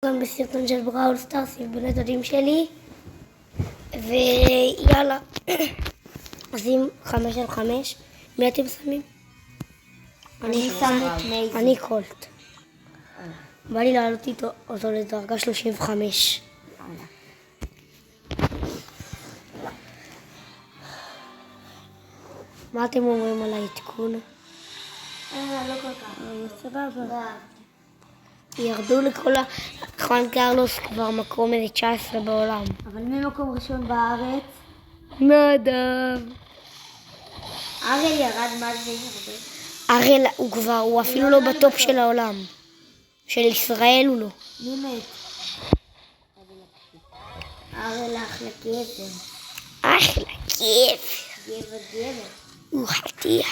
גם בסרטון של בראול סטארס עם בני דודים שלי, ויאללה. עושים 5 על 5. מי אתם שמים? אני שם את מייזי. אני קולט. בא לי לעלות אותו לדרגה 35. מה אתם אומרים על העדכון? לא כל כך. סבבה. ירדו לכל חואן קרלוס כבר מקום 19 בעולם. אבל מי מקום ראשון בארץ? נדב. אריאל ירד מה זה הרבה? אריאל הוא אפילו לא בטופ של העולם. של ישראל הוא לא. מי מת? אריאל אחלה גבר. אחלה כיף. גבר. הוא חתיך.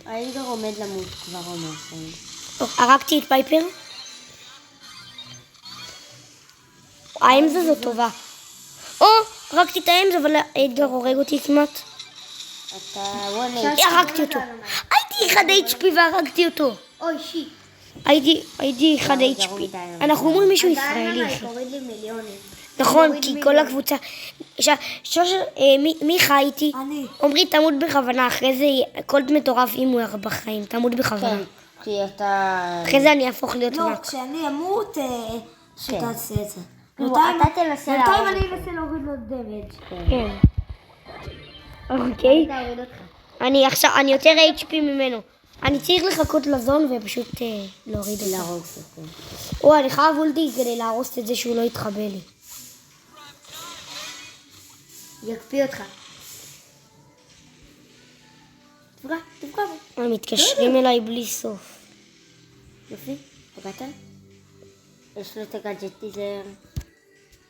האיגר עומד למות כבר אומר שם. הרגתי את פייפר. האמזה זו טובה. הרגתי את האמזה, אבל האדגר הורג אותי כמעט. אתה וואלה. הרגתי אותו. הייתי 1 HP והרגתי אותו. אוי שיט. הייתי 1 HP. אנחנו אומרים מישהו ישראלי. אתה הוריד לי מיליונים. נכון, כי כל הקבוצה... מי חי איתי? אני. עמרי תמות בכוונה, אחרי זה קולט מטורף אם הוא ירד בחיים, תמות בכוונה. כי אתה... אחרי זה אני אהפוך להיות לא, רק. כשאני אמות, שתעשה את זה. אתה תנסה בינתיים להוריד. אני אנסה להוריד לו דמג'. כן. אוקיי. תוריד אותך. אני יותר HP ממנו. אני צריך לחכות לזון ופשוט להוריד אותו. להרוג אותו. אני חייב אולטי כדי להרוס את זה שהוא לא יתחבא לי. יקפיא אותך. תפגע בו. הם מתקשרים אליי בלי סוף. יופי, פגעת? יש לו את הגאדג'טיזר.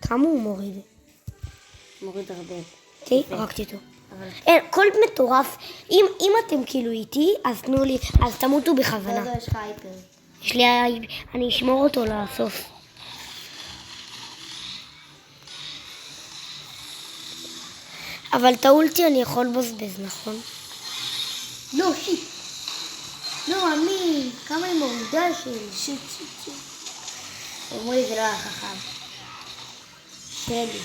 כמה הוא מוריד? מוריד הרבה. אוקיי, הרגתי אותו. קולט מטורף. אם אתם כאילו איתי, אז תנו לי, אז תמותו בכוונה. לא, יש לך הייפר. יש לי, אני אשמור אותו לסוף. אבל את האולטי אני יכול לבזבז, נכון? לא, שיט. לא, עמי. כמה היא מורידה שלי. שיט. אמרו לי זה לא היה חכם. שלי.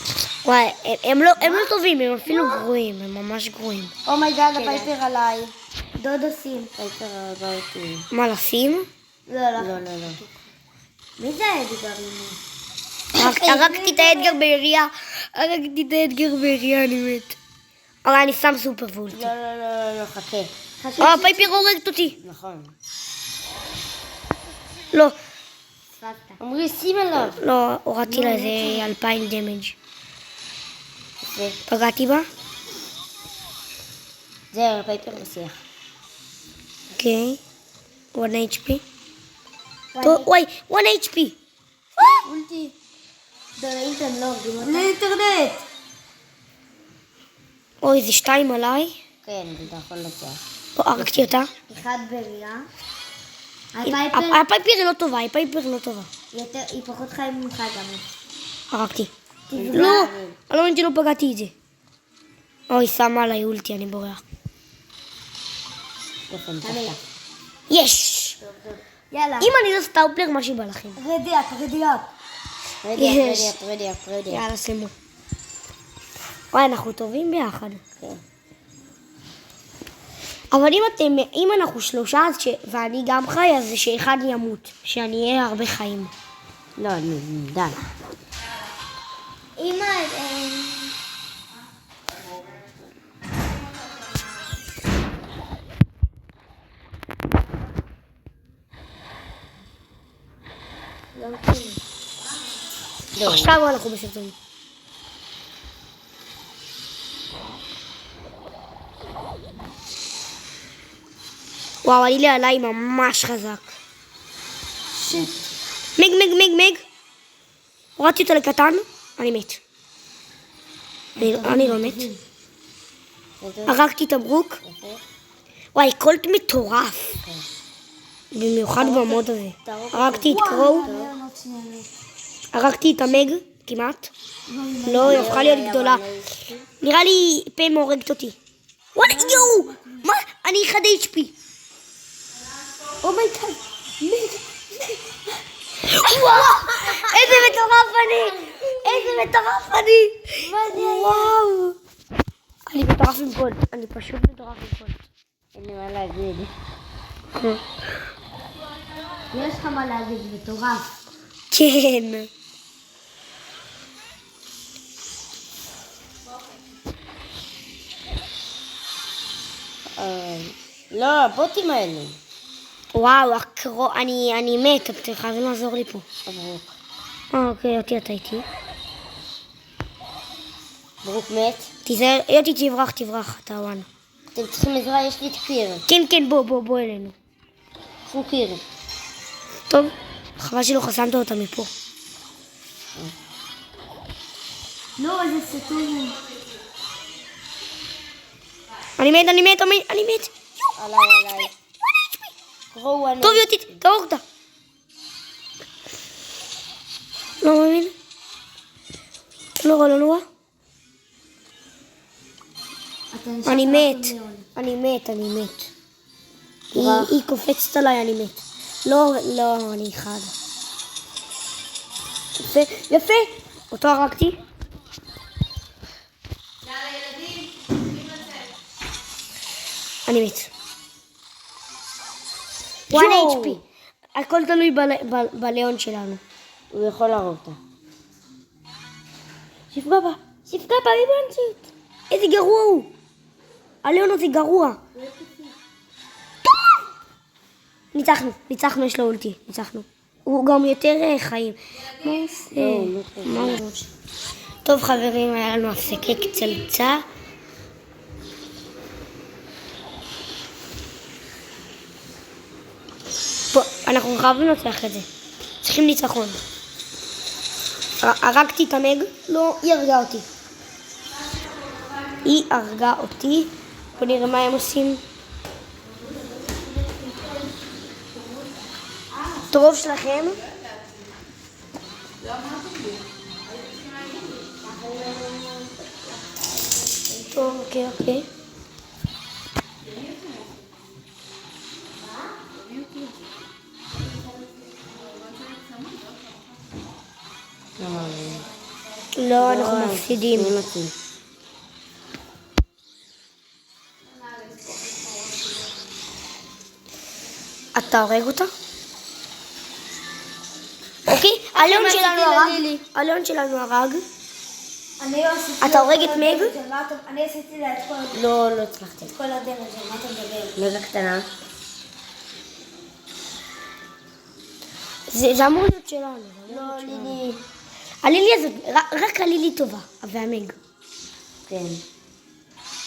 וואי, הם לא טובים, הם אפילו גרועים, הם ממש גרועים. אומייגאד, הפייפר עליי. דודו סים. פייפר עליי אותי. מה, לשים? לא. מי זה האדגרים? הרגתי את האדגר בעירייה, אני מת. אבל אני שם סופר ואולטי. לא, חכה. הפייפר הורגת אותי. נכון. לא, אמרי, שים עליו. לא, הורדתי לה איזה 2000 דמג'. פגעתי בה? זהו, הפייפר בשיח. אוקיי. 1 HP. טוב, וואי, 1 HP. אולטי. לאינטרנט לא הורגים אותה. לאינטרנט! אוי, זה 2 עליי. כן, אתה יכול לצח. הרגתי אותה. אחד בריאה. הפייפר היא לא טובה, היא פחות חיים ממך גם. הרגתי. לא, אני לא מבין שלא פגעתי את זה. אוי, שמה עליי אולטי, אני בורח. יפה, נצחת. יש! יאללה. אם אני לא סטאופלר, מה שבא לכם. רדיאק. רדיאק. יאללה, שימו. וואי, אנחנו טובים ביחד. כן. אבל אם אנחנו 3 ואני גם חי, אז שאחד ימות. שאני אהיה הרבה חיים. לא, די. אמא, עכשיו אנחנו בסרטון. וואו, עלי לי עליי ממש חזק. מג. הורדתי אותו לקטן, אני מת. אני לא מת. הרגתי את הברוק. וואי, קולט מטורף. במיוחד במוד הזה. הרגתי את קרו. הרגתי את המג, כמעט. לא, היא הפכה להיות גדולה. נראה לי פן הורגת אותי. וואלה, יואו! מה? אני 1 HP. אומייגאד. איזה מטורף אני! איזה מטורף אני! וואו! אני מטורף עם גולד. אני פשוט מטורף עם גולד. אין לי מה להגיד. יש לך מה להגיד, מטורף. כן. לא, הבוטים האלה. וואו, אני מת, אתם חייבים לעזור לי פה. ברוק. אוקיי, יוטי, אתה איתי. ברוק מת. תיזהר, יוטי, תברח, אתה וואן. אתם צריכים עזרה, יש לי את קיר. כן, בוא אלינו. קחו קיר. טוב, חבל שלא חסמת אותה מפה. לא, איזה סטוי. אני מת. עליי. קראו אני. טוב, יוטי, תערוך אותה. לא מאמין. לא נורא. אני מת. היא קופצת עליי, אני מת. לא, אני אחד. יפה. אותו הרגתי. אני מת. 1 HP. הכל תלוי בליאון שלנו. הוא יכול להרוג אותה. שיפגע בה, איבנציות. איזה גרוע הוא. הליאון הזה גרוע. ניצחנו, יש לו אולטי. ניצחנו. הוא גם יותר חיים. מה עושה? טוב חברים, היה לנו הפסקה קצלצה. אנחנו חייבים לנצח את זה. צריכים ניצחון. הרגתי את המג? לא, היא הרגה אותי. בוא נראה מה הם עושים. טוב שלכם. טוב, אוקיי. לא, אנחנו מפסידים. אתה הורג אותה? אוקיי, הליאון שלנו הרג. אתה הורג את מג? אני עשיתי לה את כל... לא הצלחתי. את כל הדרך, מה אתה מדבר? מגה קטנה. זה אמור להיות שלנו. לא, לילי. הלילי הזאת, רק הלילי טובה, והמג. כן.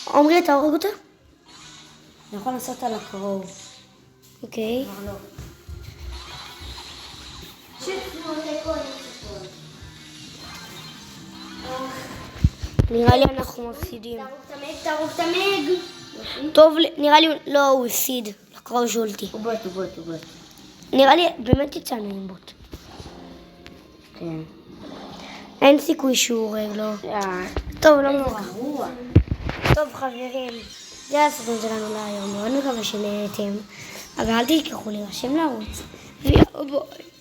עומרי, אתה הורג אותה? אני יכול לעשות על הקרוב. אוקיי. לא. נראה לי אנחנו מפסידים. תערוך את המג. טוב, נראה לי, לא, הוא הפסיד. לקרוא ז'ולטי. הוא בוט. נראה לי, באמת יצאנו עם בוט. כן. אין סיכוי שהוא הורג, לא. טוב, לא נורא. טוב, חברים. זה הסרטון שלנו להיום. מאוד מקווה שנהנתם. אבל אל תשכחו להירשם לערוץ. ויאללה ביי.